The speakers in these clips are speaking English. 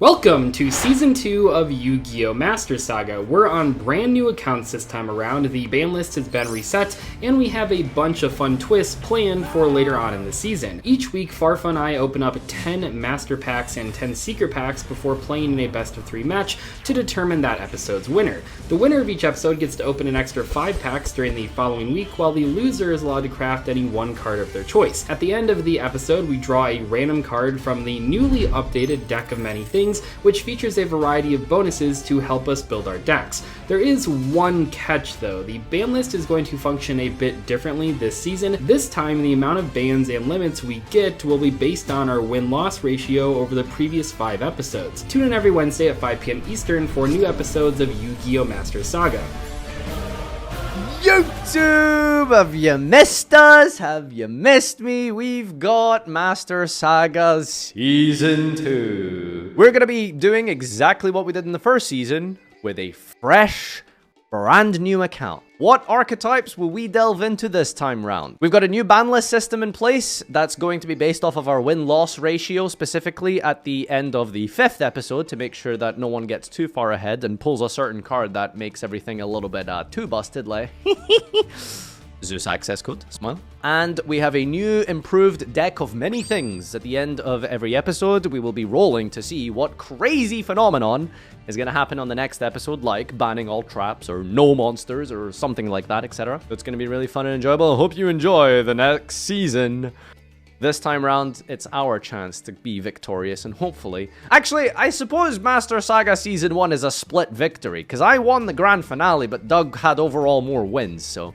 Welcome to Season 2 of Yu-Gi-Oh! Master Saga. We're on brand new accounts this time around, the ban list has been reset, and we have a bunch of fun twists planned for later on in the season. Each week, Farfa and I open up 10 Master Packs and 10 Secret Packs before playing in a best of 3 match to determine that episode's winner. The winner of each episode gets to open an extra 5 packs during the following week, while the loser is allowed to craft any one card of their choice. At the end of the episode, we draw a random card from the newly updated Deck of Many Things, which features a variety of bonuses to help us build our decks. There is one catch though. The ban list is going to function a bit differently this season. This time, the amount of bans and limits we get will be based on our win-loss ratio over the previous 5 episodes. Tune in every Wednesday at 5 p.m. Eastern for new episodes of Yu-Gi-Oh! Master Saga. YouTube! Have you missed us? Have you missed me? We've got Master Saga Season 2. We're going to be doing exactly what we did in the first season with a fresh, brand new account. What archetypes will we delve into this time round? We've got a new ban list system in place that's going to be based off of our win-loss ratio, specifically at the end of the 5th episode, to make sure that no one gets too far ahead and pulls a certain card that makes everything a little bit too busted, like Zeus access code, smile. And we have a new improved deck of many things. At the end of every episode, we will be rolling to see what crazy phenomenon is going to happen on the next episode, like banning all traps or no monsters or something like that, etc. So it's going to be really fun and enjoyable. I hope you enjoy the next season. This time around, it's our chance to be victorious and hopefully... Actually, I suppose Master Saga Season 1 is a split victory, because I won the grand finale, but Doug had overall more wins, so...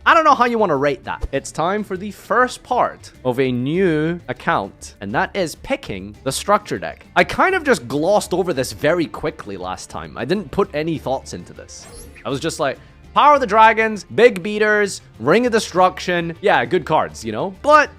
I don't know how you want to rate that. It's time for the first part of a new account, and that is picking the structure deck. I kind of just glossed over this very quickly last time. I didn't put any thoughts into this. I was just like, Power of the Dragons, Big Beaters, Ring of Destruction. Yeah, good cards, you know? But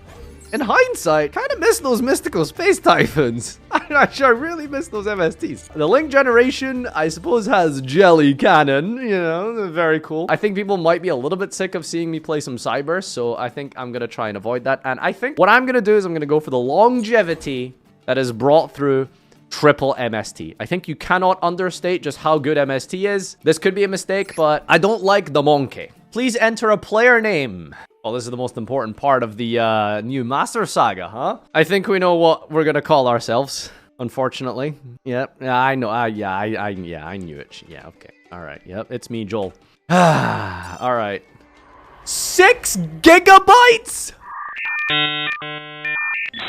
in hindsight, kind of miss those Mystical Space Typhoons. I really miss those MSTs. The Link Generation, I suppose, has Jelly Cannon, you know, very cool. I think people might be a little bit sick of seeing me play some Cyber, so I think I'm going to try and avoid that. And I think what I'm going to do is I'm going to go for the longevity that is brought through triple MST. I think you cannot understate just how good MST is. This could be a mistake, but I don't like the monkey. Please enter a player name. Well, this is the most important part of the new Master Saga, huh? I think we know what we're gonna call ourselves, unfortunately. Yep, yeah, I know. Yeah, I knew it. Yeah, okay. All right. Yep, it's me, Joel. All right. 6 gigabytes.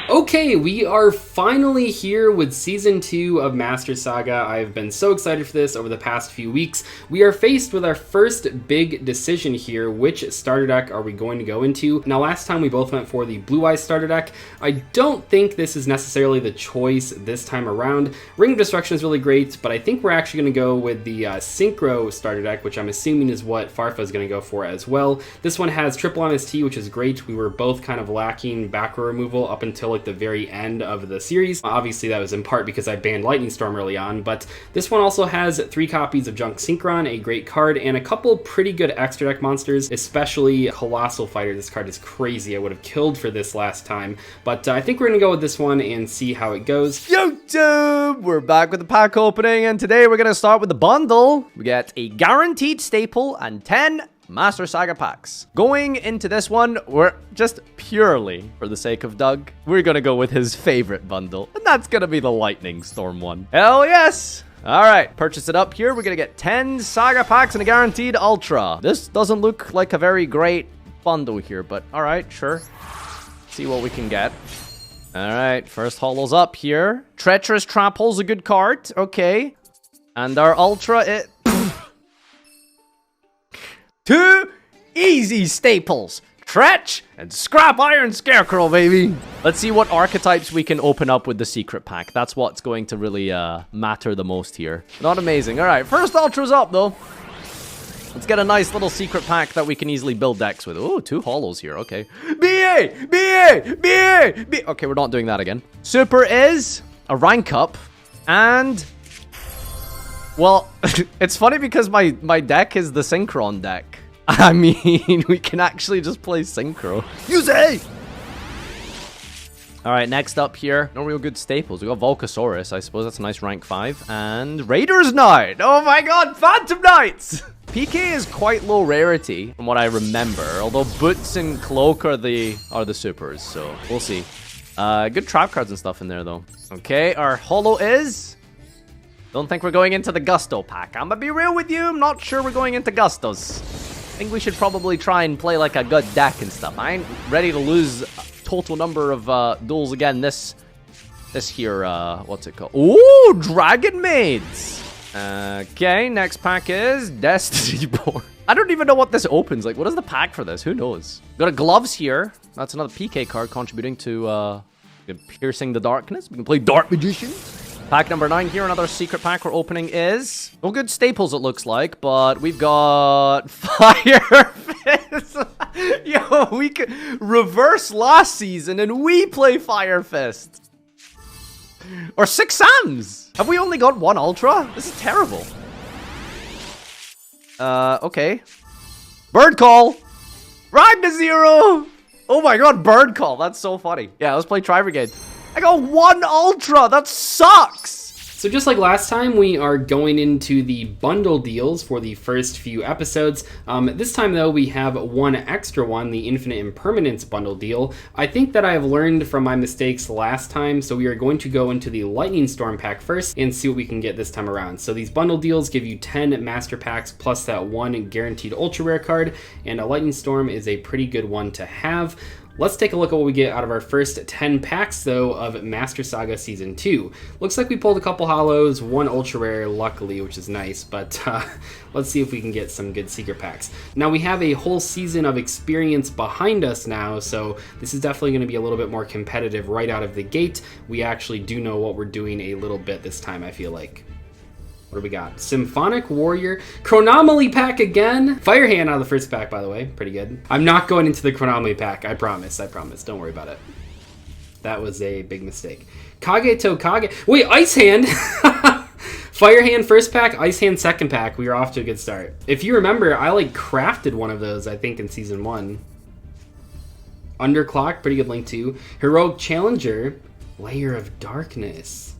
Okay, we are finally here with Season 2 of Master Saga. I've been so excited for this over the past few weeks. We are faced with our first big decision here. Which starter deck are we going to go into? Now, last time we both went for the Blue Eyes starter deck. I don't think this is necessarily the choice this time around. Ring of Destruction is really great, but I think we're actually going to go with the Synchro starter deck, which I'm assuming is what Farfa is going to go for as well. This one has triple MST, which is great. We were both kind of lacking back row removal up until like the very end of the series. Obviously that was in part because I banned Lightning Storm early on, but this one also has 3 copies of Junk Synchron, a great card, and a couple pretty good extra deck monsters, especially Colossal Fighter. This card is crazy. I would have killed for this last time, but I think we're gonna go with this one and see how it goes. YouTube! We're back with the pack opening, and today we're gonna start with the bundle. We get a guaranteed staple and 10 Master Saga packs. Going into this one, we're just purely for the sake of Doug, we're gonna go with his favorite bundle, and that's gonna be the Lightning Storm one. Hell yes! All right, purchase it up here. We're gonna get 10 Saga packs and a guaranteed Ultra. This doesn't look like a very great bundle here, but all right, sure. See what we can get. All right, first holo's up here. Treacherous Trap Hole's a good card. Okay. And our Ultra, it... 2 easy staples. Tretch and Scrap Iron Scarecrow, baby. Let's see what archetypes we can open up with the secret pack. That's what's going to really matter the most here. Not amazing. All right, first Ultra's up, though. Let's get a nice little secret pack that we can easily build decks with. Oh, 2 holos here. Okay. BA! Okay, we're not doing that again. Super is a rank up. And... well, it's funny because my deck is the Synchron deck. I mean, we can actually just play Synchro. Use A! All right, next up here, no real good staples. We got Volcasaurus. I suppose that's a nice rank 5. And Raiders Knight. Oh my god, Phantom Knights. PK is quite low rarity from what I remember. Although Boots and Cloak are the supers. So we'll see. Good trap cards and stuff in there, though. Okay, our holo is... Don't think we're going into the Gusto pack. I'm gonna be real with you. I'm not sure we're going into Gustos. I think we should probably try and play like a good deck and stuff. I ain't ready to lose a total number of duels again. This here, what's it called? Ooh, Dragon Maids. Okay, next pack is Destiny Born. I don't even know what this opens. Like, what is the pack for this? Who knows? Got a Gloves here. That's another PK card contributing to Piercing the Darkness. We can play Dark Magician. Pack number 9 here, another secret pack we're opening is... No good staples, it looks like, but we've got Fire Fist. Yo, we could reverse last season and we play Fire Fist. Or 6 Sams. Have we only got 1 Ultra? This is terrible. Okay. Bird Call. Ragna Zero. Oh my god, Bird Call. That's so funny. Yeah, let's play Tri Brigade. I got 1 Ultra! That sucks! So just like last time, we are going into the bundle deals for the first few episodes. This time, though, we have 1 extra one, the Infinite Impermanence bundle deal. I think that I have learned from my mistakes last time, so we are going to go into the Lightning Storm pack first and see what we can get this time around. So these bundle deals give you 10 Master Packs plus that 1 guaranteed Ultra Rare card, and a Lightning Storm is a pretty good one to have. Let's take a look at what we get out of our first 10 packs, though, of Master Saga Season 2. Looks like we pulled a couple holos, 1 Ultra Rare, luckily, which is nice, but let's see if we can get some good secret packs. Now, we have a whole season of experience behind us now, so this is definitely going to be a little bit more competitive right out of the gate. We actually do know what we're doing a little bit this time, I feel like. What do we got? Symphonic Warrior. Chronomaly pack again. Fire Hand out of the first pack, by the way. Pretty good. I'm not going into the Chronomaly pack. I promise. I promise. Don't worry about it. That was a big mistake. Kage to Kage. Wait, Ice Hand. Fire Hand first pack, Ice Hand second pack. We are off to a good start. If you remember, I crafted one of those, I think, in Season 1. Underclock. Pretty good link too. Heroic Challenger. Layer of Darkness.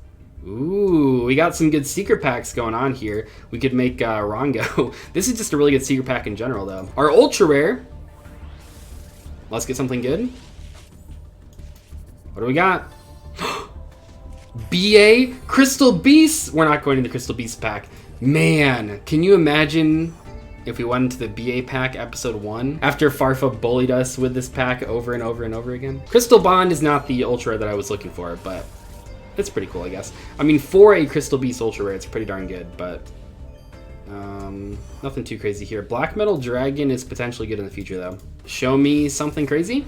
Ooh, we got some good secret packs going on here. We could make Rongo. This is just a really good secret pack in general, though. Our Ultra Rare. Let's get something good. What do we got? BA Crystal Beast. We're not going to the Crystal Beast pack. Man, can you imagine if we went into the BA pack episode 1 after Farfa bullied us with this pack over and over and over again? Crystal Bond is not the Ultra that I was looking for, but it's pretty cool, I guess. I mean, for a Crystal Beast Ultra Rare, it's pretty darn good, but nothing too crazy here. Black Metal Dragon is potentially good in the future, though. Show me something crazy.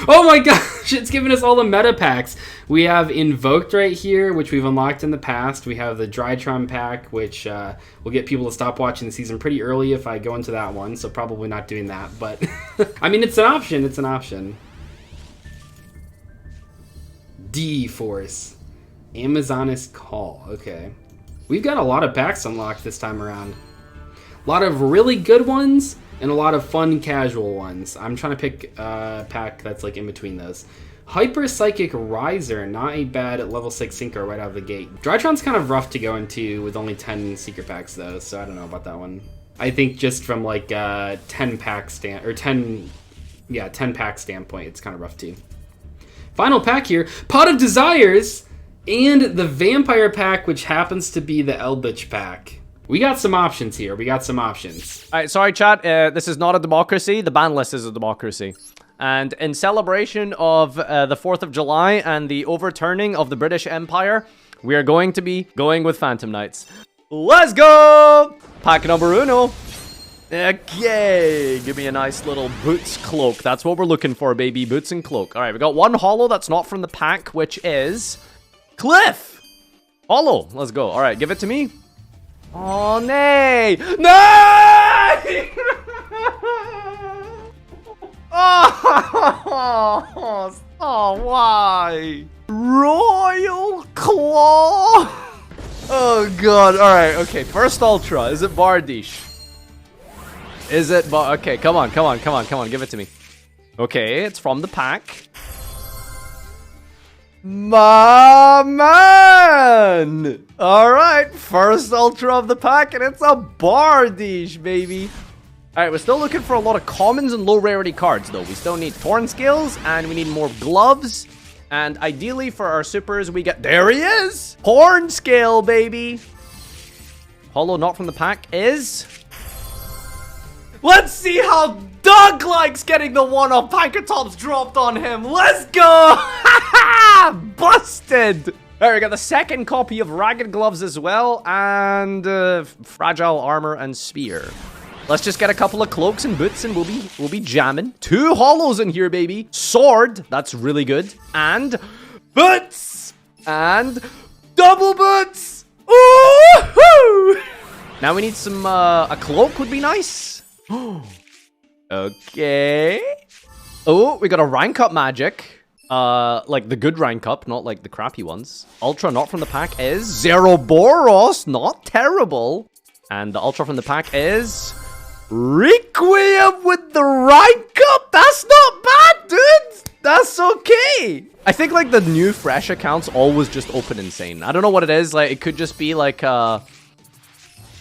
Oh my gosh, it's giving us all the meta packs. We have Invoked right here, which we've unlocked in the past. We have the Drytron pack, which will get people to stop watching the season pretty early if I go into that one, so probably not doing that, but I mean, it's an option, it's an option. D-Force. Amazoness Call. Okay. We've got a lot of packs unlocked this time around. A lot of really good ones and a lot of fun casual ones. I'm trying to pick a pack that's like in between those. Hyper Psychic Riser. Not a bad level 6 Synchro right out of the gate. Drytron's kind of rough to go into with only 10 secret packs though, so I don't know about that one. I think just from like 10 pack pack standpoint, it's kind of rough too. Final pack here, Pot of Desires, and the Vampire pack, which happens to be the Eldritch pack. We got some options here. We got some options. All right, sorry, chat. This is not a democracy. The ban list is a democracy. And in celebration of the 4th of July and the overturning of the British Empire, we are going to be going with Phantom Knights. Let's go! Pack number uno. Okay, give me a nice little Boots Cloak. That's what we're looking for, baby. Boots and Cloak. All right, we got 1 holo that's not from the pack, which is Cliff. Holo. Let's go. All right, give it to me. Oh, nay. Nay! Oh, why? Royal Claw. Oh, God. All right, okay. First Ultra. Is it Bardiche? Is it? Okay, come on. Give it to me. Okay, it's from the pack. My man! Alright, first Ultra of the pack, and it's a Bardiche, baby. Alright, we're still looking for a lot of commons and low rarity cards, though. We still need Torn Scales, and we need more gloves. And ideally, for our supers, we get... There he is! Horn Scale, baby! Holo not from the pack is... Let's see how Doug likes getting the one-off Pankratops dropped on him. Let's go! Busted! Alright, we got the second copy of Ragged Gloves as well, and Fragile Armor and Spear. Let's just get a couple of cloaks and boots and we'll be jamming. 2 holos in here, baby. Sword, that's really good. And boots! And double boots! Ooh-hoo! Now we need some, a cloak would be nice. Okay. Oh, we got a rank up magic. Like the good rank up, not like the crappy ones. Ultra not from the pack is Zeroboros, not terrible. And the ultra from the pack is Requiem with the rank up. That's not bad, dude. That's okay. I think like the new fresh accounts always just open insane. I don't know what it is. Like it could just be like oh,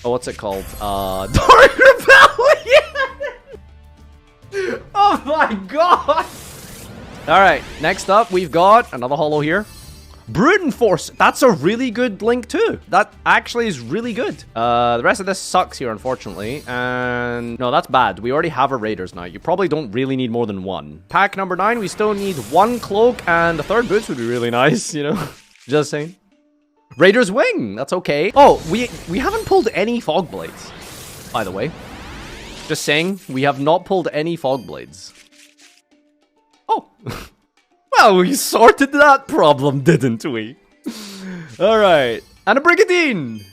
what's it called? Dark Rebellion. Oh my god. All right, next up, we've got another holo here. Bruton Force. That's a really good link, too. That actually is really good. The rest of this sucks here, unfortunately. And no, that's bad. We already have our Raiders now. You probably don't really need more than one. Pack number 9, we still need 1 cloak, and the 3rd boots would be really nice, you know? Just saying. Raiders Wing. That's okay. Oh, we haven't pulled any Fog Blades, by the way. Just saying, we have not pulled any Fog Blades. Oh. Well, we sorted that problem, didn't we? Alright. And a Brigadine!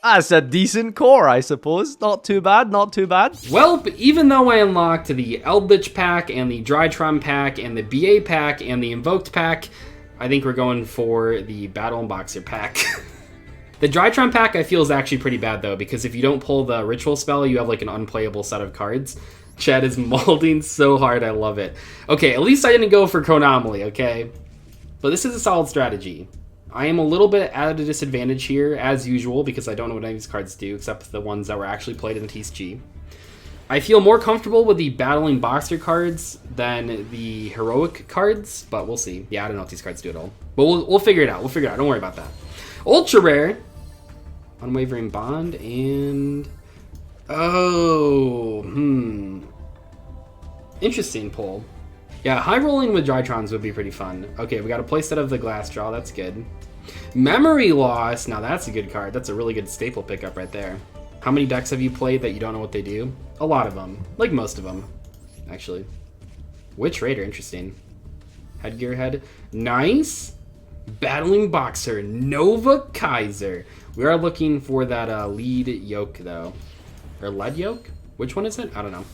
That's a decent core, I suppose. Not too bad, not too bad. Well, even though I unlocked the Eldritch pack, and the Drytron pack, and the BA pack, and the Invoked pack, I think we're going for the Battle and Boxer pack. The Drytron pack I feel is actually pretty bad, though, because if you don't pull the Ritual spell, you have like an unplayable set of cards. Chad is molding so hard, I love it. Okay, at least I didn't go for Chronomaly, okay? But this is a solid strategy. I am a little bit at a disadvantage here, as usual, because I don't know what any of these cards do, except the ones that were actually played in the TCG. I feel more comfortable with the Battling Boxer cards than the Heroic cards, but we'll see. Yeah, I don't know if these cards do at all. But we'll figure it out. We'll figure it out. Don't worry about that. Ultra Rare. Unwavering Bond, and... Oh, interesting pull. Yeah, high rolling with Drytrons would be pretty fun. Okay, we got a playset of the Glass Jaw, that's good. Memory Loss, now that's a good card. That's a really good staple pickup right there. How many decks have you played that you don't know what they do? A lot of them, like most of them, actually. Witch Raider, interesting. Headgear Head, nice. Battling Boxer, Nova Kaiser. We are looking for that lead yoke, though. Or lead yoke? Which one is it? I don't know.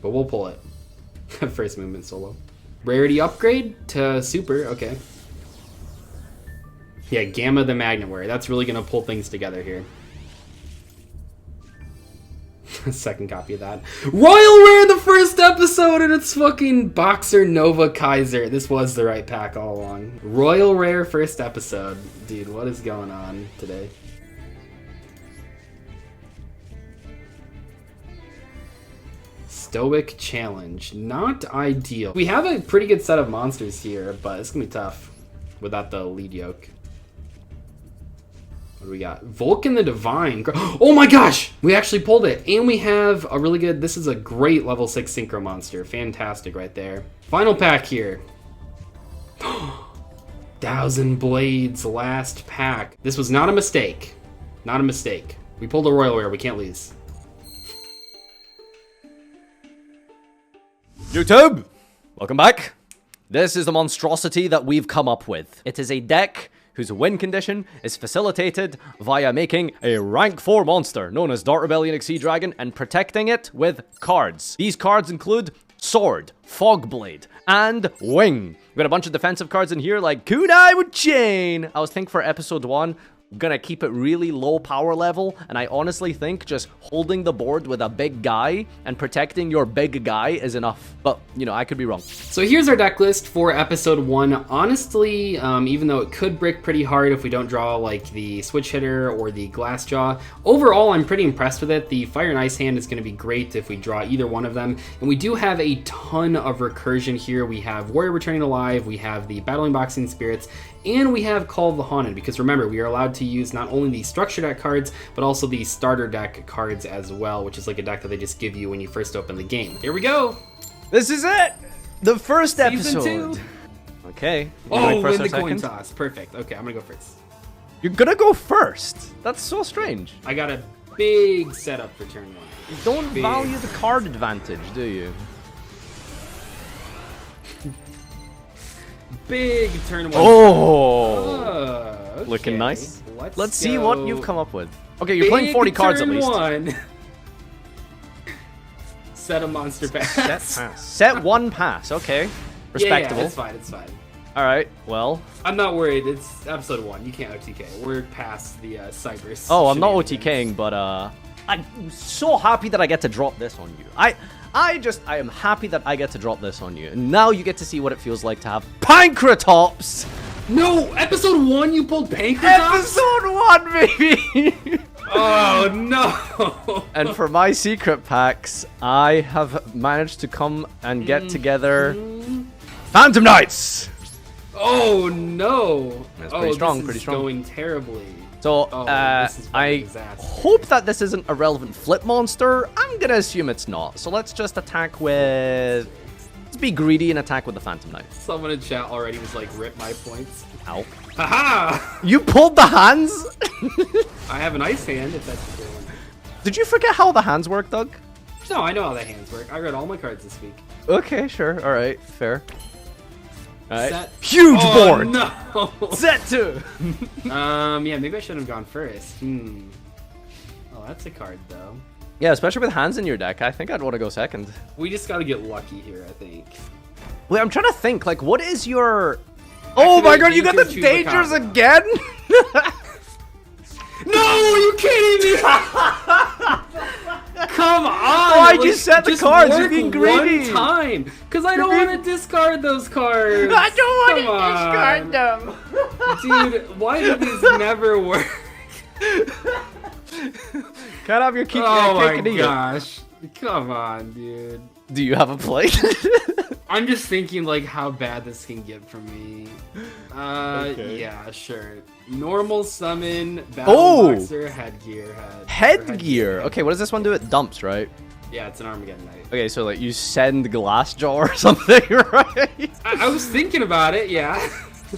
But we'll pull it. First movement solo. Rarity upgrade to super, okay. Yeah, Gamma the Magnet Warrior. That's really going to pull things together here. Second copy of that. Royal Rare the first episode, and it's fucking Boxer Nova Kaiser. This was the right pack all along. Royal Rare first episode. Dude, what is going on today? Stoic Challenge. Not ideal. We have a pretty good set of monsters here, but it's gonna be tough without the lead yoke. What do we got? Vulcan the Divine. Oh my gosh! We actually pulled it. And we have a really good... This is a great level 6 Synchro monster. Fantastic right there. Final pack here. 1,000 Blades last pack. This was not a mistake. Not a mistake. We pulled a Royal Rare. We can't lose. YouTube, welcome back. This is the monstrosity that we've come up with. It is a deck whose win condition is facilitated via making a rank 4 monster known as Dark Rebellion Exceed Dragon and protecting it with cards. These cards include Sword, Fogblade, and Wing. We've got a bunch of defensive cards in here like Kunai with Chain. I was thinking for episode 1, gonna keep it really low power level, and I honestly think just holding the board with a big guy and protecting your big guy is enough. But, you know, I could be wrong. So here's our deck list for episode 1. Honestly, even though it could brick pretty hard if we don't draw like the switch hitter or the glass jaw, overall I'm pretty impressed with it. The fire and ice hand is going to be great if we draw either one of them. And we do have a ton of recursion here. We have Warrior Returning to Life, we have the Battling Boxing Spirits, and we have Call of the Haunted, because remember, we are allowed to use not only the structure deck cards, but also the starter deck cards as well, which is like a deck that they just give you when you first open the game. Here we go! This is it! The first Season episode! 2. Okay. Oh, win the coin toss. Perfect. Okay, I'm gonna go first. You're gonna go first? That's so strange. I got a big setup for turn 1. You don't value the card advantage, do you? Big turn 1. Oh! Okay. Looking nice. Let's see what you've come up with. Okay, you're playing 40 cards at least. Turn 1. Set a monster pass. Set pass. Set 1 pass. Okay. Respectable. Yeah, it's fine. It's fine. All right. Well. I'm not worried. It's episode 1. You can't OTK. We're past the Cypress. Oh, I'm not OTKing, but I'm so happy that I get to drop this on you. I am happy that I get to drop this on you. And now you get to see what it feels like to have Pancratops. No, episode 1 you pulled Pancratops? Episode 1, baby. Oh no! And for my secret packs, I have managed to come and get together Phantom Knights. Oh no! That's pretty strong. This pretty is strong. Going terribly. So this is I hope that this isn't a relevant flip monster. I'm gonna assume it's not. So let's just attack with. Let's be greedy and attack with the Phantom Knight. Someone in chat already was like, "Rip my points." Ow! Haha! You pulled the hands. I have an ice hand. If that's the one. Did you forget how the hands work, Doug? No, I know how the hands work. I read all my cards this week. Okay, sure. All right, fair. All right. Set. Huge Oh, board. No. Set 2. Yeah, maybe I should have gone first. Oh, that's a card though. Yeah, especially with hands in your deck, I think I'd want to go second. We just gotta get lucky here, I think. Wait, I'm trying to think. Like, what is your? Oh my God! You got the dangers again. No, you kidding me? Come on! Why'd you set the cards? You're being greedy. One time, because I don't want to discard those cards. I don't want to discard them. Dude, why do these never work? Can't have your cake. Oh my gosh! Come on, dude. Do you have a plate? I'm just thinking like how bad this can get for me. Okay. Yeah, sure. Normal summon, battle boxer, Headgear. Okay, what does this one do? It dumps, right? Yeah, it's an Armageddon Knight. Okay, so like you send Glassjaw or something, right? I was thinking about it, yeah.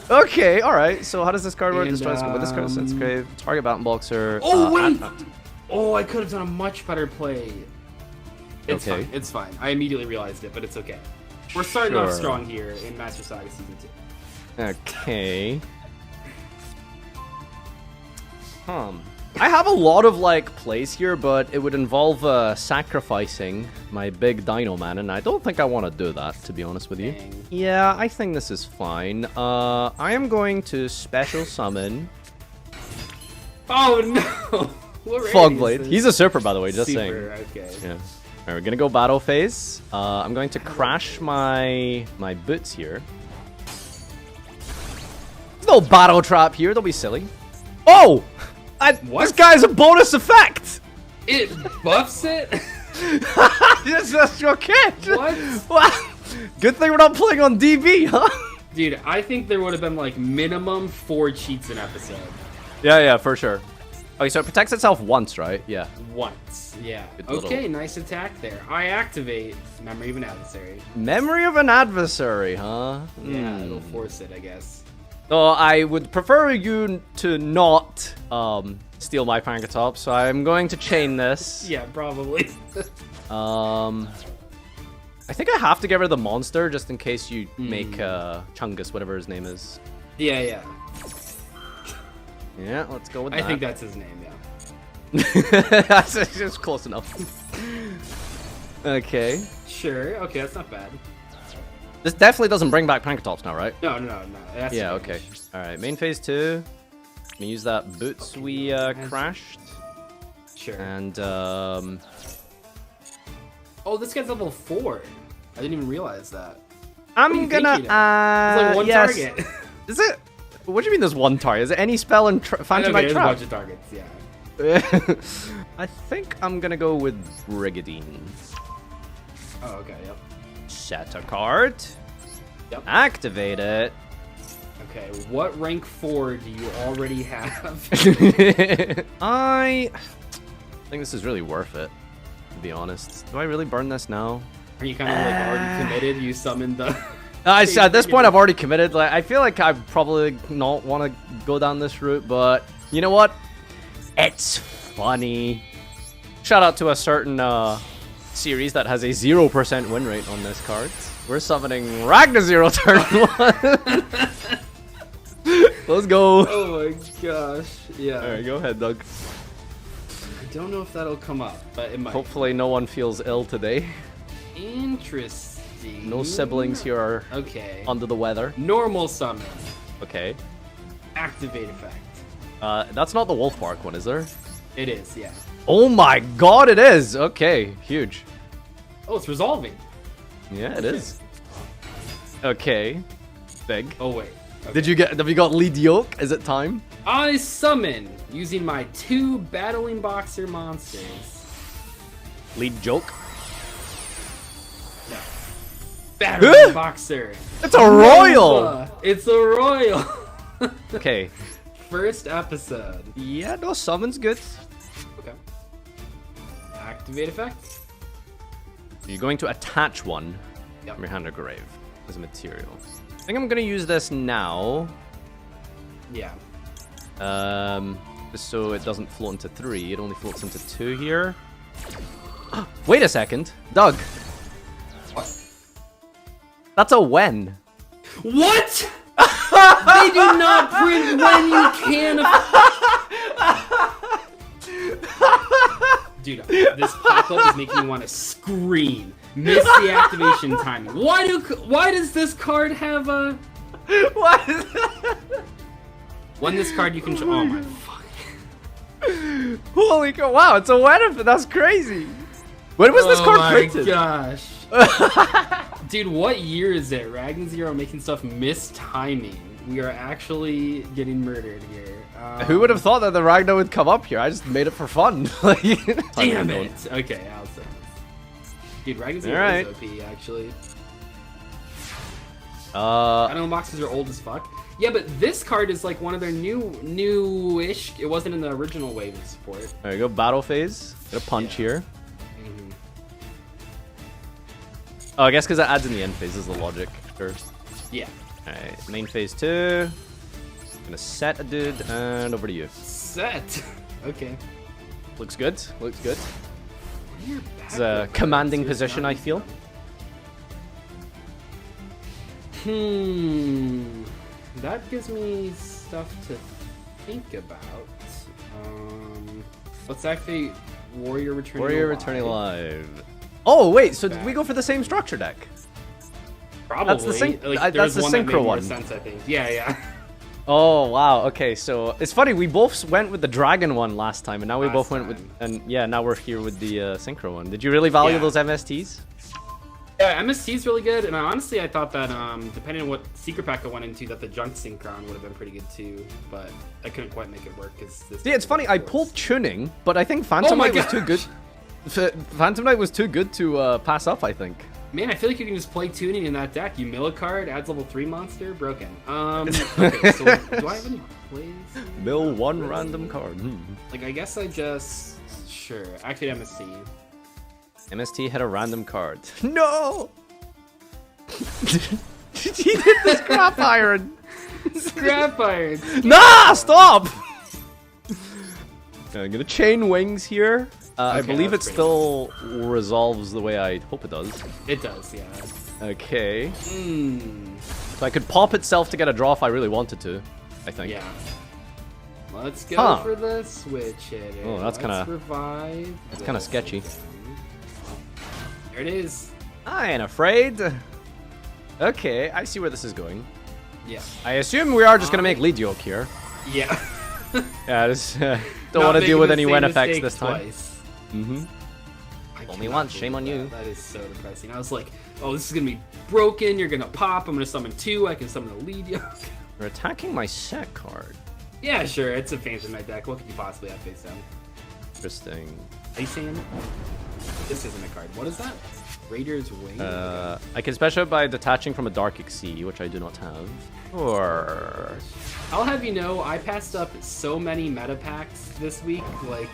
Okay, all right. So how does this card work? And, Destroy with this card, sets grave, target Battle Boxer. Oh wait! Oh, I could have done a much better play. It's Okay. fine. It's fine. I immediately realized it, but it's okay. We're starting off strong here in Master Saga Season 2. Okay. I have a lot of like plays here, but it would involve sacrificing my big Dino Man, and I don't think I want to do that, to be honest with you. Dang. Yeah, I think this is fine. I am going to special summon Oh no! What rating Fogblade. is this? He's a Super, by the way, just saying. Super, okay. Yeah. Alright, we're gonna go battle phase. I'm going to crash my boots here. There's no battle trap here, don't be silly. Oh! This guy's a bonus effect! It buffs it? That's okay. What? Good thing we're not playing on DB, huh? Dude, I think there would have been like minimum 4 cheats an episode. Yeah, for sure. Okay, so it protects itself once, right? Yeah. Once, yeah. Good Okay, nice attack there. I activate Memory of an Adversary. Memory of an adversary, huh? Yeah, it'll force it, I guess. So I would prefer you to not steal my Pancratops, so I'm going to chain this. Yeah, probably. I think I have to get rid of the monster just in case you make Chungus, whatever his name is. Yeah. Yeah, let's go with that. I think that's his name, yeah. That's just close enough. Okay. Sure, okay, that's not bad. This definitely doesn't bring back Pancratops now, right? No. That's yeah, okay. Alright, main phase 2. Gonna use that boots we crashed. Sure. And oh, this guy's level 4. I didn't even realize that. I'm gonna it's like one target. Is it? What do you mean there's one target? Is it any spell in Phantom Knight Trap? There's a bunch of targets, yeah. I think I'm gonna go with Brigadine. Oh, okay, yep. Set a card. Yep. Activate it. Okay, what rank 4 do you already have? I think this is really worth it, to be honest. Do I really burn this now? Are you kind of like already committed? You summoned the... At this point, I've already committed. Like, I feel like I probably not want to go down this route, but you know what? It's funny. Shout out to a certain series that has a 0% win rate on this card. We're summoning Ragnar Zero turn 1. Let's go. Oh my gosh. Yeah. Alright, go ahead, Doug. I don't know if that'll come up, but it might. Hopefully no one feels ill today. Interesting. No siblings here are under the weather. Normal summon. Okay. Activate effect. That's not the Wolf Park one, is there? It is, yeah. Oh my god, it is! Okay, huge. Oh, it's resolving. Yeah, it is. Okay. Big. Oh, wait. Okay. Have you got lead yoke? Is it time? I summon using my 2 battling boxer monsters. Lead joke? No. Battling boxer. It's a royal! It's a royal. Okay. First episode. Yeah, no, summon's good. Okay. Activate effect. You're going to attach one from your hand or grave as a material. I think I'm going to use this now. Yeah. Just so it doesn't float into 3. It only floats into 2 here. Wait a second. Doug. What? That's a when. What? They do not print when you can. Dude, this pop-up is making me want to scream. Miss the activation timing. Why does this card have a... What? When this card you can... Oh my fuck. Holy cow. Wow, it's a when. That's crazy. When was this card printed? Oh my gosh. Dude, what year is it? Ragnar Zero making stuff miss timing. We are actually getting murdered here. Who would have thought that the Ragnar would come up here? I just made it for fun. Damn it! Okay, I'll say. Dude, Ragnar Zero is OP, actually. I know boxes are old as fuck. Yeah, but this card is like one of their new-ish. It wasn't in the original wave of support. There you go, battle phase. Get a punch here. Mm-hmm. Oh, I guess because it adds in the end phase is the logic first. Yeah. Alright, main phase 2. Gonna set a dude, and over to you. Set. Okay. Looks good. Looks good. It's a commanding position, I feel. That gives me stuff to think about. Let's activate Warrior Returning Alive. Warrior Returning Alive. Oh, wait, so did we go for the same structure deck? Probably. That's the that's the synchro one. Sense, I think. Yeah. Oh, wow. Okay, so it's funny. We both went with the dragon one last time, and now we both went with... And yeah, now we're here with the synchro one. Did you really value those MSTs? Yeah, MST is really good, and honestly, I thought that depending on what secret pack I went into, that the junk synchron would have been pretty good too, but I couldn't quite make it work because this. Yeah, it's funny. I pulled tuning, but I think Phantom Knight was too good. Phantom Knight was too good to pass up, I think. Man, I feel like you can just play tuning in that deck. You mill a card, adds level 3 monster, broken. Okay, so do I have any plays? Mill one random card. Like, I guess I just activate MST. MST had a random card. No! He did the scrap iron! Scrap iron! Nah! Stop! I'm gonna chain wings here. I believe it still resolves the way I hope it does. It does, yeah. Okay. So I could pop itself to get a draw if I really wanted to, I think. Yeah. Let's go for the switch hitter. Oh, that's kind of... revive. That's kind of sketchy. There it is. I ain't afraid. Okay, I see where this is going. Yeah. I assume we are just gonna make lead yoke here. Yeah. Yeah, just don't want to deal with any win effects this time. Twice. Only once, shame on you. That is so depressing. I was like, oh, this is gonna be broken. You're gonna pop. I'm gonna summon 2. I can summon a lead. You're attacking my set card. Yeah, sure. It's a Phantom Knight deck. What could you possibly have face down? Interesting. Ice Hand? This isn't a card. What is that? Raider's Wing? I can special by detaching from a Dark Exceed, which I do not have. Or... I'll have you know, I passed up so many meta packs this week. Like,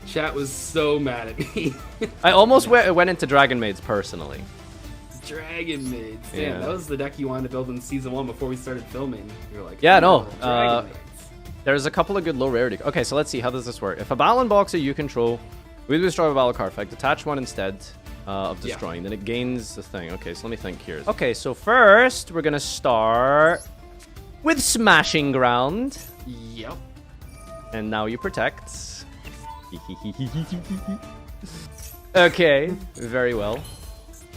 chat was so mad at me. I almost went into Dragon Maids personally. Dragon Maids. Damn, Yeah. that was the deck you wanted to build in season 1 before we started filming. You were like, Yeah, "Ooh, no. Dragon Maids." There's a couple of good low rarity. Okay, so let's see. How does this work? If a Battling Boxer you control, we destroy a battle card effect, detach one instead of destroying, then it gains the thing. Okay, so let me think here. Okay, so first we're gonna start with Smashing Ground. Yep. And now you protect. Okay, very well.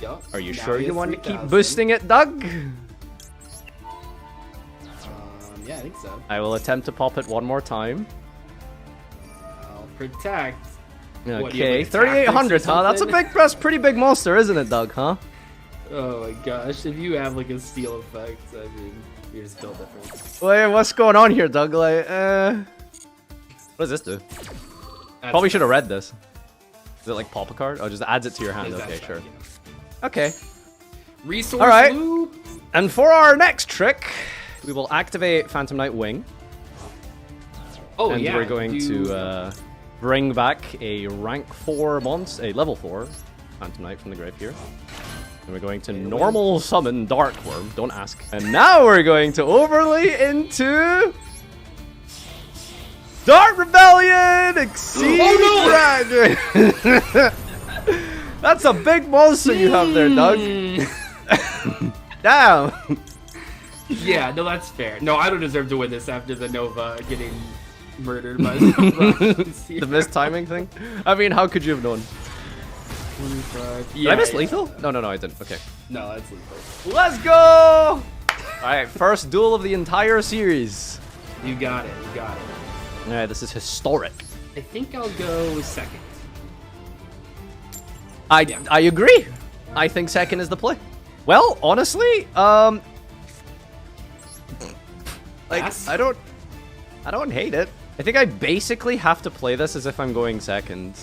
Yep. Are you Now sure he you has want to keep 3,000. boosting it, Doug? Yeah, I think so. I will attempt to pop it one more time. I'll protect. What, do you have, Okay, like, 3,800, tactics or huh? That's a something? that's pretty big monster, isn't it, Doug, huh? Oh my gosh, if you have like a steel effect, I mean, you're just built different. Wait, what's going on here, Doug? Like, what does this do? That's Probably should have read this. Is it like pop a card? Oh, it just adds it to your hand. Is Okay, that sure. right, yeah. Okay. Resource All right. loop. And for our next trick, we will activate Phantom Knight Wing. Oh And yeah. we're going to bring back a rank 4 monster, a level 4 Phantom Knight from the grave here. And we're going to normal summon Dark Worm. Don't ask. And now we're going to overlay into Dark Rebellion Exceed Dragon. That's a big monster you have there, Doug. Damn. Yeah, no, that's fair. No, I don't deserve to win this after the Nova getting murdered by the The mistiming thing? I mean, how could you have known? 25. Did I miss lethal? No, I didn't. Okay. No, that's lethal. Let's go! Alright, first duel of the entire series. You got it. You got it. Alright, this is historic. I think I'll go second. I agree. I think second is the play. Well, honestly, like Yes. I don't hate it. I think I basically have to play this as if I'm going second.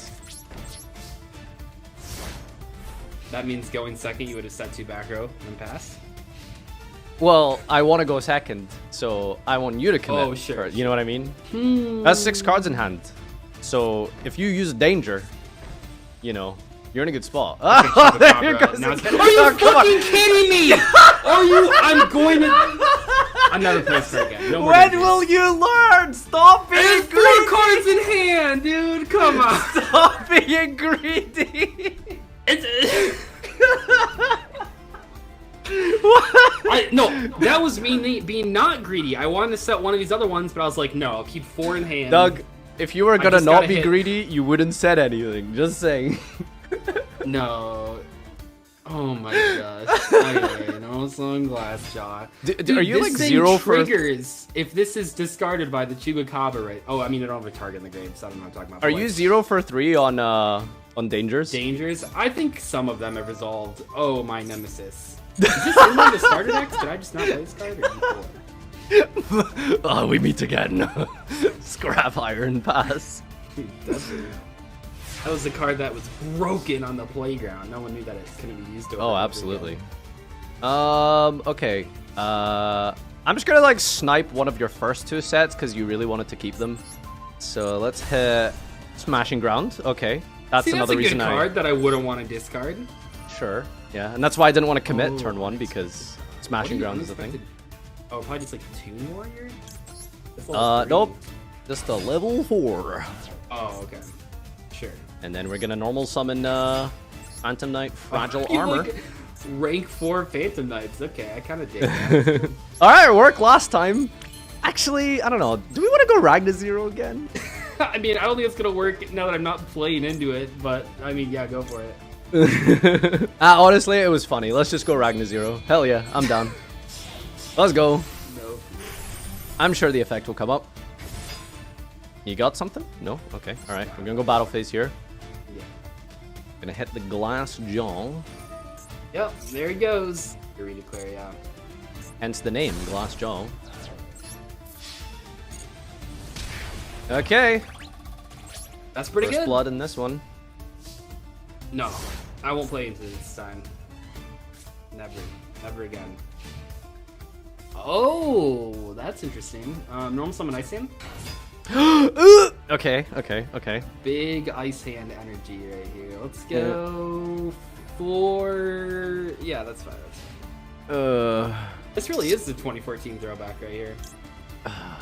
That means going second, you would have set 2 back row and pass. Well, I want to go second, so I want you to commit. Oh, sure, first, you know what I mean? That's 6 cards in hand. So if you use danger, you know, you're in a good spot. Oh, there you go. Now again. are you Oh, come on. fucking kidding me? Are you? I'm going to. I'm never playing this again. No more When dangers. will you learn? Stop I being have 4 greedy. cards in hand, dude. Come on. Stop being greedy. No, that was me being not greedy. I wanted to set one of these other ones, but I was like, no, I'll keep 4 in hand. Doug, if you were gonna just not gotta be hit. greedy, you wouldn't set anything. Just saying. No. Oh my gosh. Anyway, no sunglass jaw. Dude, are you this like thing 0 for? triggers if this is discarded by the Chupacabra, right? Oh, I mean, I don't have a target in the grave, so I don't know what I'm talking about. Are but, you like, 0 for 3 on dangers? dangers? I think some of them have resolved. Oh, my nemesis. Is this in the starter decks? Did I just not play this card? Or Oh, we meet again. Scrap Iron Pass. that was the card that was broken on the playground. No one knew that it couldn't be used over Oh, and over absolutely. again. Okay. I'm just gonna like snipe one of your first 2 sets because you really wanted to keep them. So let's hit Smashing Ground. Okay, that's See, another that's a reason good card that I wouldn't want to discard. Sure. Yeah, and that's why I didn't want to commit Oh, turn 1 because Smashing Ground is the thing. Oh, probably just like 2 warriors? That's level 3. Nope. Just a level 4. Oh, okay. Sure. And then we're gonna normal summon Phantom Knight Fragile You Armor. like rank 4 Phantom Knights. Okay, I kind of dig that. Alright, it worked last time. Actually, I don't know. Do we want to go Ragnar Zero again? I mean, I don't think it's going to work now that I'm not playing into it, but I mean, yeah, go for it. Honestly, it was funny. Let's just go Ragnar Zero. Hell yeah, I'm down. Let's go. No. I'm sure the effect will come up. You got something? No? Okay. Alright. We're gonna go battle phase here. Yeah. Gonna hit the glass jaw. Yep, there he goes. Arena Clear, yeah. Hence the name, glass jaw. Okay. That's pretty First good. blood in this one. No, I won't play into this time. Never again. Oh, that's interesting. Normal summon Ice Hand. Okay, okay, okay. Big Ice Hand energy right here. Let's go for... Yeah, that's fine. This really is the 2014 throwback right here.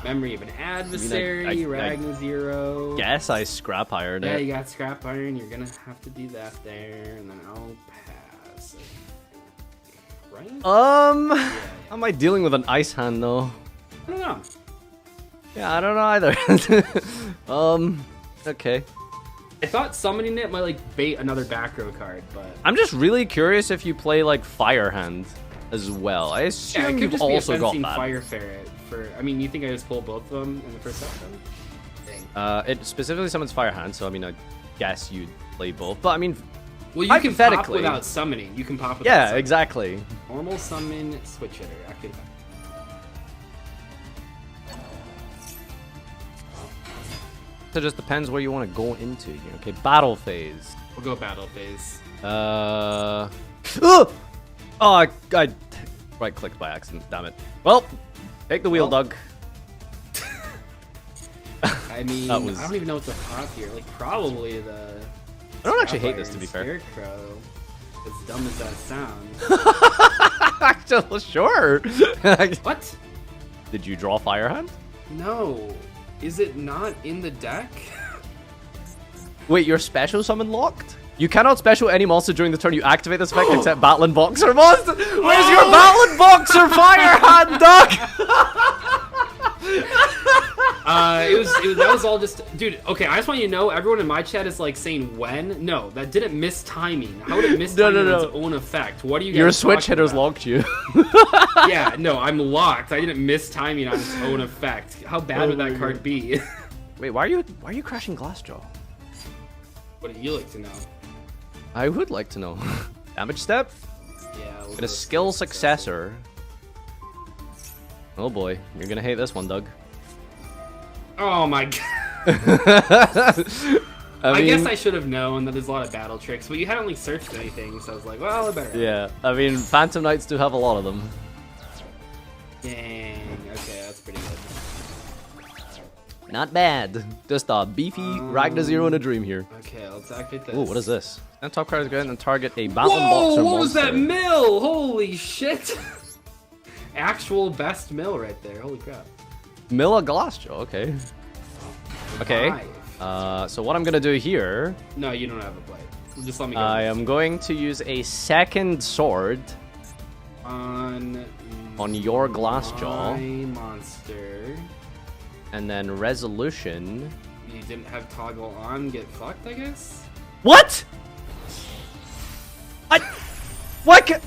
Memory of an Adversary, Ragnar Zero. Guess I scrap hired Yeah, it. you got Scrap Iron. You're gonna have to do that there, and then I'll pass. Right? How am I dealing with an ice hand though? I don't know. Yeah, I don't know either. Okay. I thought summoning it might like bait another back row card, but I'm just really curious if you play like Fire Hand as well. I yeah, assume it could you've just also be a got fencing that. Fire Ferret. I mean, you think I just pulled both of them in the first section? Dang. It specifically summons Fire Hand, so I mean, I guess you'd play both. But I mean, Well, you can pop hypothetically- without summoning. You can pop without yeah, summoning. exactly. Normal summon, switch hitter, active effect. So it just depends where you want to go into. Okay, battle phase. We'll go battle phase. Oh, I right clicked by accident. Damn it. Well, take the wheel, Doug. I mean, That was- I don't even know what to pop here. Like, probably the... I don't actually hate Sapphire this, to be fair. Scarecrow. As dumb as that sounds. Actually, sure. What? Did you draw Fire Hand? No. Is it not in the deck? Wait, your special summon locked? You cannot special any monster during the turn you activate this effect except Battle and Boxer monster. Where's your Battle and Boxer Fire Hand, Doug? That was all just, dude. Okay, I just want you to know, everyone in my chat is like saying when. No, that didn't miss timing. How would it miss timing No. its own effect? What are you guys Your switch talking hitters about? locked you. Yeah, no, I'm locked. I didn't miss timing on its own effect. How bad would that card be? Wait, why are you crashing Glassjaw? What would you like to know? I would like to know. Damage step? Yeah. We'll Get go a skill successor. Oh boy, you're gonna hate this one, Doug. Oh my god. I guess I should have known that there's a lot of battle tricks, but you hadn't like searched anything, so I was like, well, I better. Yeah, I mean, Phantom Knights do have a lot of them. Dang. Okay, that's pretty good. Not bad. Just a beefy Ragnar Zero in a dream here. Okay, let's activate this. Ooh, what is this? And top card is going to target a Battle and Whoa! Boxer What was monster. that mill? Holy shit! Actual best mill right there. Holy crap. Milla Glassjaw, okay. Okay. Five. So what I'm gonna do here, No, you don't have a play. Just let me go. I am going to use a second sword on your Glassjaw, my monster. and then Resolution. You didn't have toggle on. Get fucked, I guess. What? What?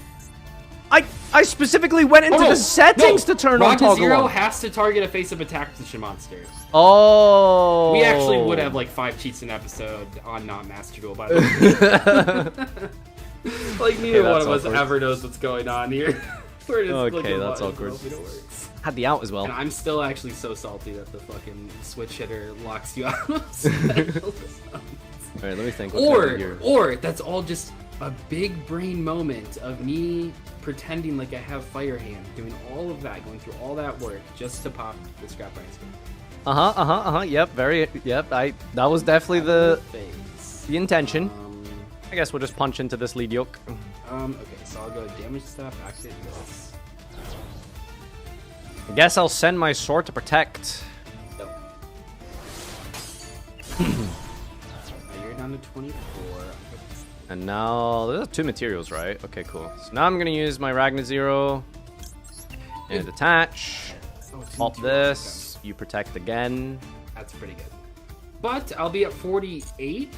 I specifically went into the settings to turn on Ragnar toggle Zero on. has to target a face-up attack position monster. Oh. We actually would have like 5 cheats an episode on not Master Duel, by the way. Like neither one of us awkward. ever knows what's going on here. We're just Okay, clicking that's buttons, awkward. hoping it works. Had the out as well. And I'm still actually so salty that the fucking switch hitter locks you out of special summons. Alright, let me think. What can I do here? Or that's all just a big brain moment of me pretending like I have Fire Hand, doing all of that, going through all that work just to pop the Scrap Iron Skin. Yep, that was definitely the Phase. intention. I guess we'll just punch into this lead yoke. Okay, so I'll go damage stuff, activate this. I guess I'll send my sword to protect. Yep. Now you're down to 24. And now, there's 2 materials, right? Okay, cool. So now I'm gonna use my Ragnar Zero. And attach. Oh, two Pop materials, this. You protect again. okay. That's pretty good. But I'll be at 48.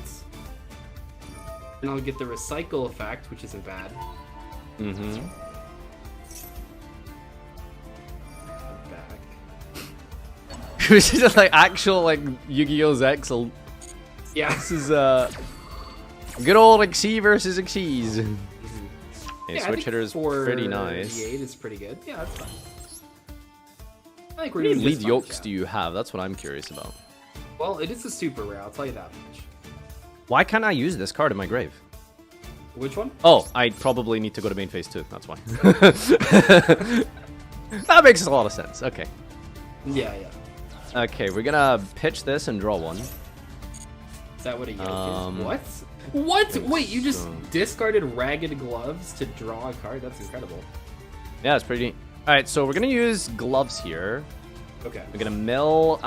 And I'll get the recycle effect, which isn't bad. Mm-hmm. Back. Which is like actual like Yu-Gi-Oh! Zexal. Yeah. This is good old Xyz versus Xyz. Okay, Yeah, switch hitter is pretty nice. The 8 is pretty good. Yeah, that's fine. I think How we're many doing lead just fine, yokes yeah. do you have? That's what I'm curious about. Well, it is a super rare, I'll tell you that much. Why can't I use this card in my grave? Which one? Oh, I probably need to go to main phase 2. That's why. That makes a lot of sense. Okay. Yeah, yeah. Okay, we're gonna pitch this and draw one. Is that what a yoke is? What? What? Wait, you just discarded Ragged Gloves to draw a card? That's incredible. Yeah, it's pretty. All right, so we're gonna use gloves here. Okay. We're gonna mill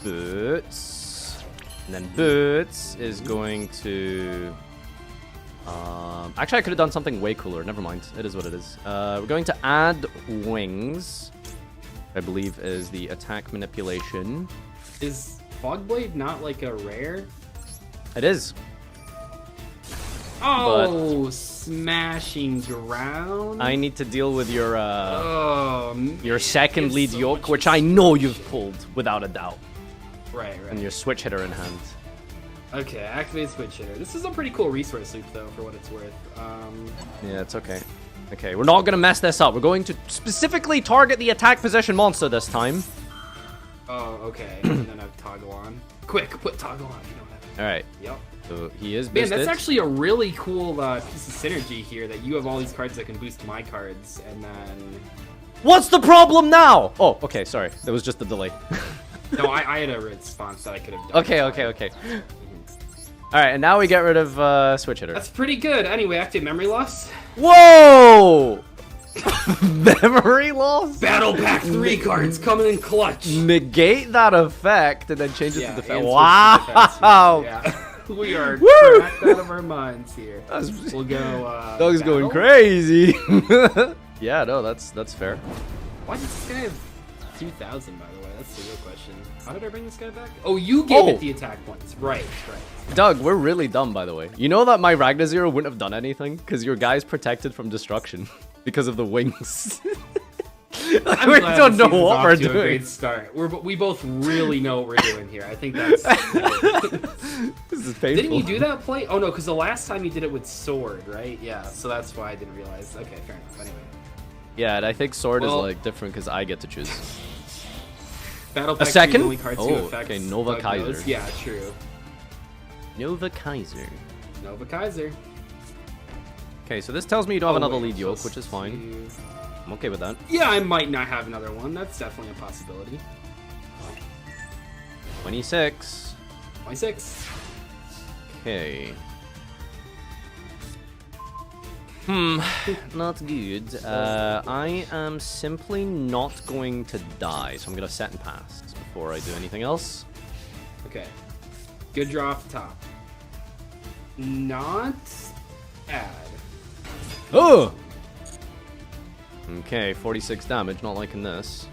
Boots, and then Boots is going to. Actually, I could have done something way cooler. Never mind. It is what it is. We're going to add Wings. I believe is the attack manipulation. Is Fogblade not like a rare? It is. Oh, smashing ground. I need to deal with your your second lead yoke, which I know you've pulled without a doubt, Right, right. and your switch hitter in hand. Okay, activate switch hitter. This is a pretty cool resource loop, though, for what it's worth. Yeah, it's okay. Okay, we're not gonna mess this up. We're going to specifically target the attack position monster this time. Oh, okay. And then I've toggle on. Quick, put toggle on. You don't have it. All right. Yep. So he is Man, boosted. that's actually a really cool piece of synergy here, that you have all these cards that can boost my cards, and then... What's the problem now? Oh, okay, sorry. That was just a delay. No, I had a response that I could have done. Okay. All right, and now we get rid of switch hitter. That's pretty good. Anyway, active memory loss. Whoa! Memory loss? Battle Pack 3 cards coming in clutch. Negate that effect and then change it to defense. and switch to Wow! defense. Yeah. We are Woo! cracked out of our minds here. We'll go. Dog's going battle? crazy. Yeah, no, that's fair. Why does this guy have 2,000? By the way, that's the real question. How did I bring this guy back? Oh, you gave it the attack points. Right. Doug, we're really dumb, by the way. You know that my Ragnar Zero wouldn't have done anything because your guy's protected from destruction because of the wings. Like, we don't know what we're doing. A great start. We both really know what we're doing here. I think that's. This is painful. Didn't you do that play? Oh no, because the last time you did it with sword, right? Yeah. So that's why I didn't realize. Okay, fair enough. Anyway. Yeah, and I think sword is like different because I get to choose. Battle Pack a second? Only cards who affects okay, Nova Kaiser. Those. Yeah, true. Nova Kaiser. Nova Kaiser. Okay, so this tells me you don't have another lead yoke, which is fine. I'm okay with that. Yeah, I might not have another one. That's definitely a possibility. 26. 26. Okay. Not good. I am simply not going to die, so I'm going to set and pass before I do anything else. Okay. Good draw off the top. Not bad. Oh! Okay, 46 damage, not liking this.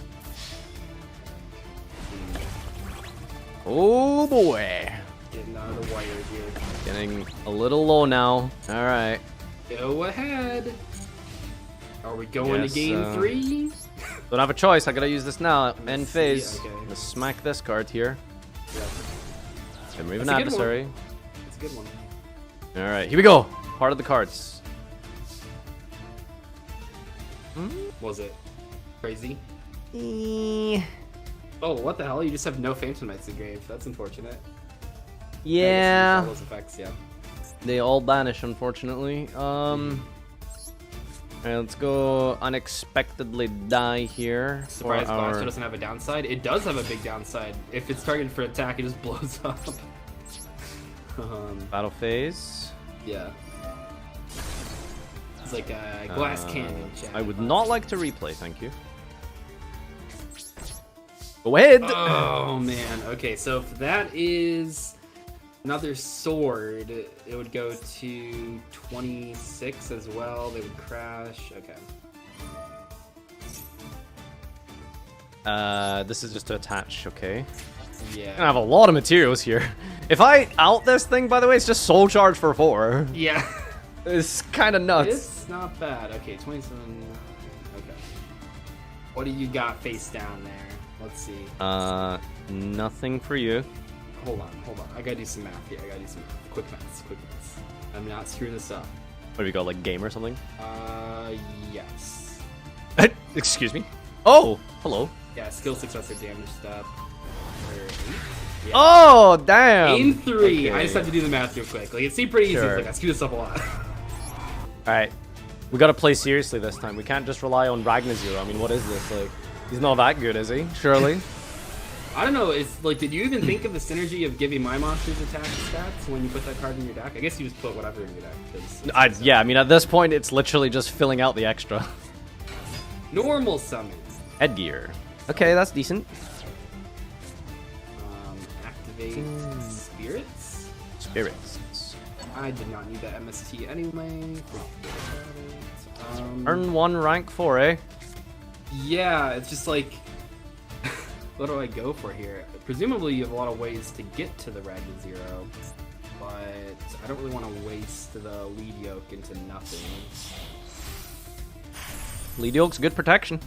Oh boy! Getting out of the wire here. Getting a little low now. Alright. Go ahead. Are we going to game 3? Don't have a choice, I gotta use this now. End phase. Okay. Let's smack this card here. Yep. And remove an adversary. That's a good one. Alright, here we go. Part of the cards. Was it crazy? Oh, what the hell? You just have no Phantom Knights in grave. That's unfortunate. Yeah. All those effects, yeah. They all banish, unfortunately. Alright, let's go unexpectedly die here. Surprise Blaster doesn't have a downside. It does have a big downside. If it's targeted for attack, it just blows up. Battle phase. Yeah. It's like a glass cannon. I would not like to replay, thank you. Go ahead! Oh, man. Okay, so if that is another sword, it would go to 26 as well. They would crash. Okay. This is just to attach, okay? Yeah. I have a lot of materials here. If I out this thing, by the way, it's just soul charge for 4. Yeah. It's kind of nuts. It's not bad. Okay, 27. Okay. What do you got face down there? Let's see. Nothing for you. Hold on. I gotta do some math here. Quick maths. I'm not screwing this up. What do we got, like game or something? Yes. Excuse me? Oh, hello. Yeah, skill successive damage step. Yeah. Oh, damn. Aim 3. Okay. I just have to do the math real quick. Like, it seemed pretty easy. Sure. Like, I screwed this up a lot. Alright. We gotta play seriously this time. We can't just rely on Ragnazero. I mean, what is this? Like, he's not that good, is he? Surely? I don't know. It's like, did you even think of the synergy of giving my monsters attack stats when you put that card in your deck? I guess you just put whatever in your deck. Yeah, I mean, at this point, it's literally just filling out the extra. Normal summon. Headgear. Okay, that's decent. Activate spirits. Spirits. I did not need that MST anyway. Earn 1 rank 4, eh? Yeah, it's just like, what do I go for here? Presumably you have a lot of ways to get to the Ragnazero, but I don't really want to waste the lead yoke into nothing. Lead yoke's good protection.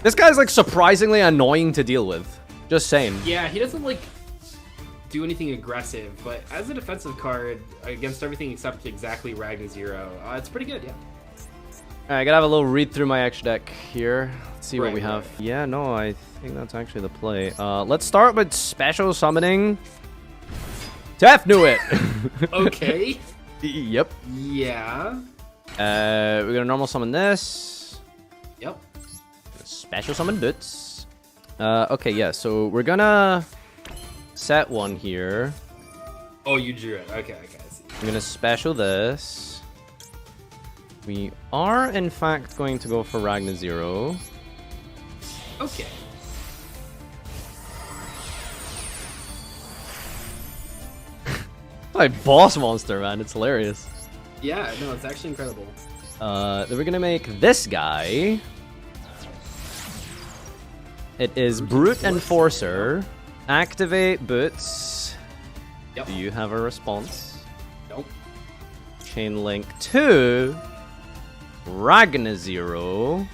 This guy's like surprisingly annoying to deal with. Just saying. Yeah, he doesn't like do anything aggressive, but as a defensive card against everything except exactly Ragnazero, it's pretty good, yeah. Alright, I gotta have a little read through my extra deck here. Let's see what we have. Right. Yeah, no, I think that's actually the play. Let's start with special summoning. Dzeeff knew it! Okay. Yep. Yeah. We're gonna normal summon this. Yep. Special summon Boots. Okay, yeah, so we're gonna set one here. Oh, you drew it. Okay, I see. I'm gonna special this. We are, in fact, going to go for Ragnazero. Okay. My boss monster, man. It's hilarious. Yeah, no, it's actually incredible. Then we're gonna make this guy. It is Brute Enforcer. Activate Boots. Yep. Do you have a response? Nope. Chain link to Ragnazero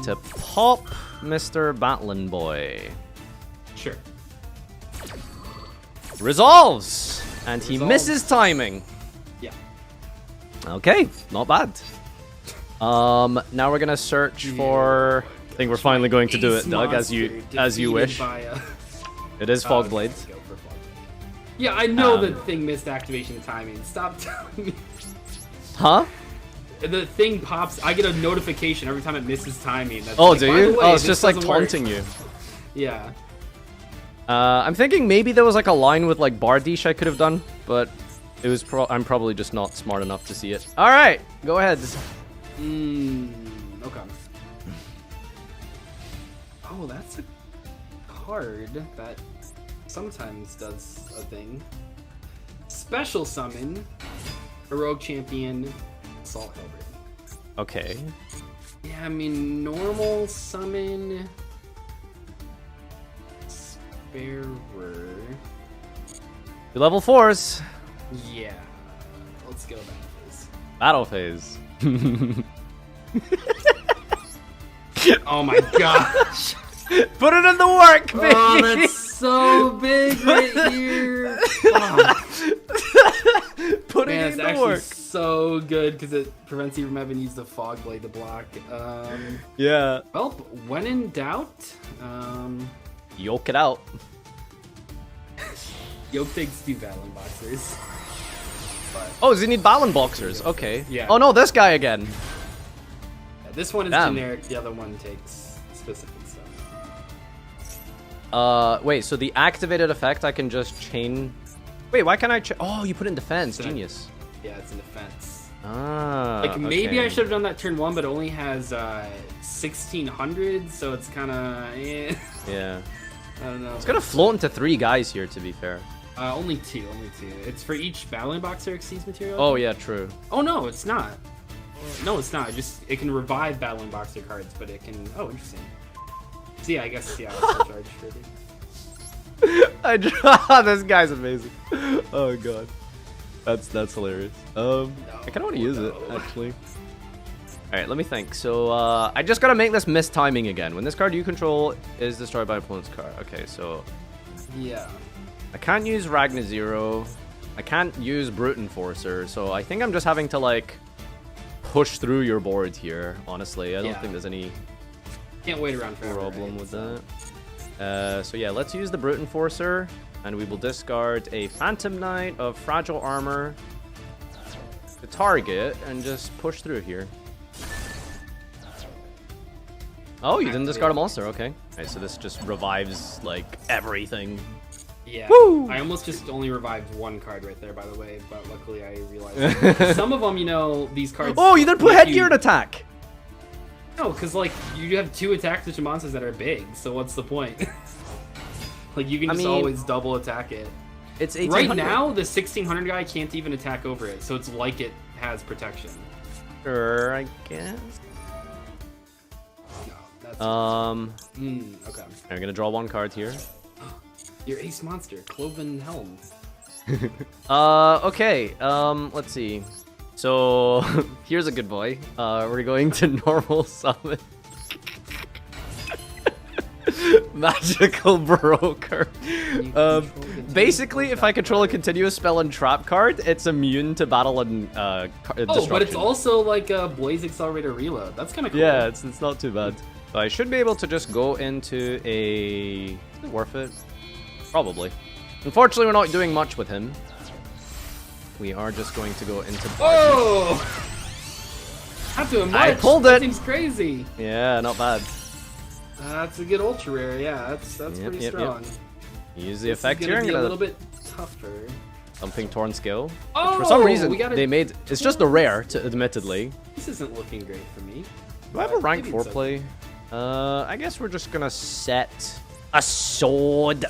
to pop Mr. Battling Boy. Sure. Resolves! And he Resolves. misses timing. Yeah. Okay, not bad. Now we're gonna search for. I think we're finally going to do it, Doug, as you wish. It is Fogblade. Yeah, I know the thing missed activation timing. Stop telling me. Huh? The thing pops. I get a notification every time it misses timing. That's Oh, like, do by you? the way, Oh, it's this just like doesn't work. taunting you. Yeah. I'm thinking maybe there was like a line with like Bardiche I could have done, but it was. I'm probably just not smart enough to see it. All right, go ahead. Okay. Oh, that's a card that sometimes does a thing. Special summon, heroic champion, assault halberd. Okay. Yeah, I mean normal summon, sparer. Your level 4s. Yeah, let's go that phase. Battle phase. Oh my gosh! Put it in the work, baby. Oh, that's so big right here. Oh. Put Man, it it's in the actually work. so good because it prevents you from having to use the fog blade to block. Yeah. Well, when in doubt, Yoke it out. Yoke takes 2 battling boxers. But Oh, does he need Balin boxers? Okay. Yeah. Oh no, this guy again. this one is Damn. generic. The other one takes specific stuff. Wait. So the activated effect, I can just chain. Wait, why can't I? Oh, you put it in defense. Genius. Yeah, it's in defense. Ah. Like maybe okay. I should have done that turn 1, but it only has 1600, so it's kind of. Yeah. I don't know. It's gonna float into 3 guys here, to be fair. Only two. It's for each battling boxer exceeds material. Oh yeah, true. Oh no, it's not. No, it's not. It can revive battling boxer cards, but it can. Oh, interesting. So yeah, I guess yeah. I'll charge for it. This guy's amazing. Oh god, that's hilarious. I kind of want to use it actually. Alright, let me think. So, I just gotta make this mistiming again. When this card you control is destroyed by opponent's card. Okay, so... Yeah. I can't use Ragna Zero. I can't use Brute Enforcer, so I think I'm just having to, like, push through your board here, honestly. I don't think there's any... Can't wait around forever, problem with that. So yeah, let's use the Brute Enforcer, and we will discard a Phantom Knight of Fragile Armor to target, and just push through here. Oh, you didn't discard a monster, okay. Alright, so this just revives, like, everything. Yeah, Woo! I almost just only revived one card right there, by the way, but luckily I realized some of them, you know, these cards... Oh, you didn't put Headgear in attack! No, because, like, you have 2 attacks with your monsters that are big, so what's the point? Like, you can just always double attack it. It's 1800. Right now, the 1600 guy can't even attack over it, so it's like it has protection. Sure, I guess. No, that's... Okay. I'm gonna draw 1 card here. Your ace monster, Cloven Helm. Okay, let's see. So, here's a good boy. We're going to normal summon. Magical Broker. Basically, if I control a continuous spell and trap card, it's immune to battle and destruction. Oh, but it's also like a Blaze Accelerator Reload. That's kind of cool. Yeah, it's not too bad. So I should be able to just go into a... Is it worth it? Probably. Unfortunately, we're not doing much with him. We are just going to go into... Oh! Not doing much. I pulled That it! seems crazy. Yeah, not bad. That's a good ultra rare. Yeah, that's pretty strong. Use the This effect is here. gonna be a little bit tougher. Something Torn Skill. Oh, for some reason, we gotta... they made... It's just a rare, admittedly. This isn't looking great for me. Do I have a rank 4 play? I guess we're just gonna set a sword.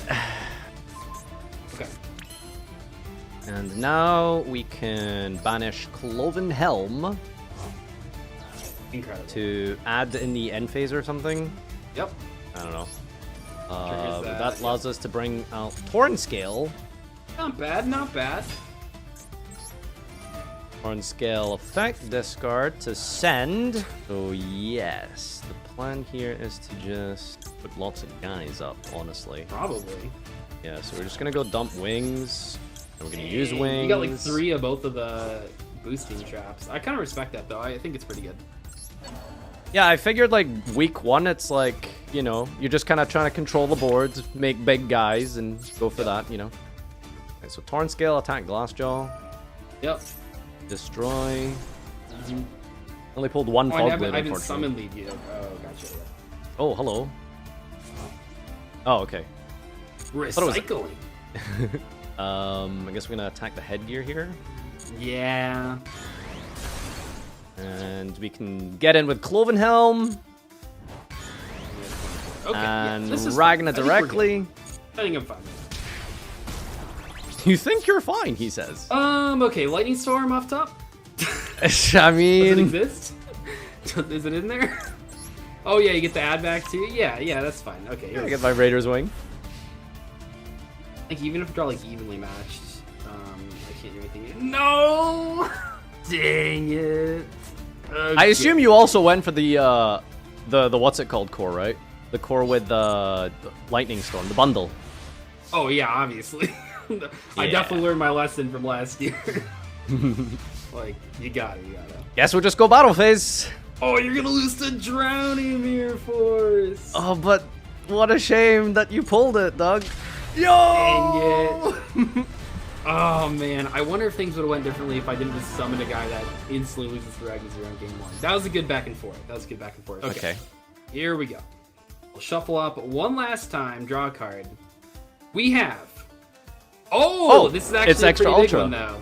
Okay. And now we can banish Cloven Helm. Incredible. To add in the end phase or something. Yep. I don't know. That, that allows us to bring out Torn Scale. Not bad, not bad. Torn Scale effect, discard to send. So yes, the plan here is to just put lots of guys up, honestly. Probably. Yeah, so we're just gonna go dump wings. And we're gonna use wings. You got like 3 of both of the boosting traps. I kind of respect that though. I think it's pretty good. Yeah, I figured like week 1, it's like, you know, you're just kind of trying to control the boards, make big guys, and go for that, you know. Okay, so Torn Scale, attack Glassjaw. Yep. Destroy. Only pulled 1 Fog Blade, I haven't summoned lead you. Oh, gotcha. Oh, hello. Oh, okay. Recycling. I guess we're gonna attack the headgear here. Yeah. And we can get in with Cloven Helm. Okay. And yeah, Ragna directly. I think I'm fine. You think you're fine, he says. Okay, Lightning Storm off top? I mean... Does it exist? Is it in there? Oh yeah, you get the add back too? Yeah, that's fine. Okay, I get my Raider's Wing. Like, even if they're like evenly matched, I can't do anything. No! Dang it. Okay. I assume you also went for the what's it called core, right? The core with the Lightning Storm, the bundle. Oh yeah, obviously. I definitely learned my lesson from last year. Like, you gotta. Guess we'll just go battle phase. Oh, you're gonna lose to Drowning Mirror Force. Oh, but what a shame that you pulled it, Doug. Yo! Dang it. Oh man, I wonder if things would have went differently if I didn't just summon a guy that instantly loses to Ragna Zero in game 1. That was a good back and forth. Okay. Here we go. We'll shuffle up one last time, draw a card. We have... Oh, this is actually it's a extra pretty big ultra. one though.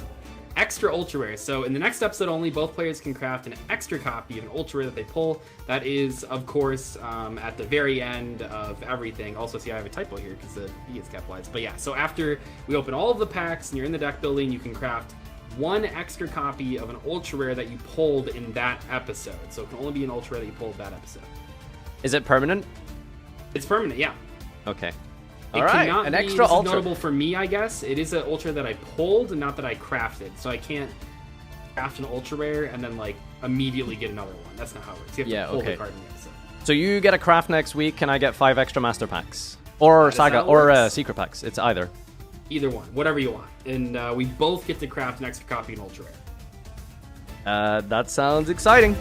Extra ultra rare. So in the next episode only, both players can craft an extra copy of an ultra rare that they pull. That is, of course, at the very end of everything. Also, see, I have a typo here because the B is capitalized. But yeah, so after we open all of the packs and you're in the deck building, you can craft 1 extra copy of an ultra rare that you pulled in that episode. So it can only be an ultra rare that you pulled that episode. Is it permanent? It's permanent, yeah. Okay. It All right, cannot an be, extra this is ultra. notable for me, I guess. It is an ultra that I pulled, not that I crafted. So I can't craft an ultra rare and then like immediately get another one. That's not how it works. You have to pull the card in the episode. So you get a craft next week. Can I get 5 extra master packs? Or Saga, or secret packs. It's either. Either one, whatever you want. And we both get to craft an extra copy in ultra rare. That sounds exciting.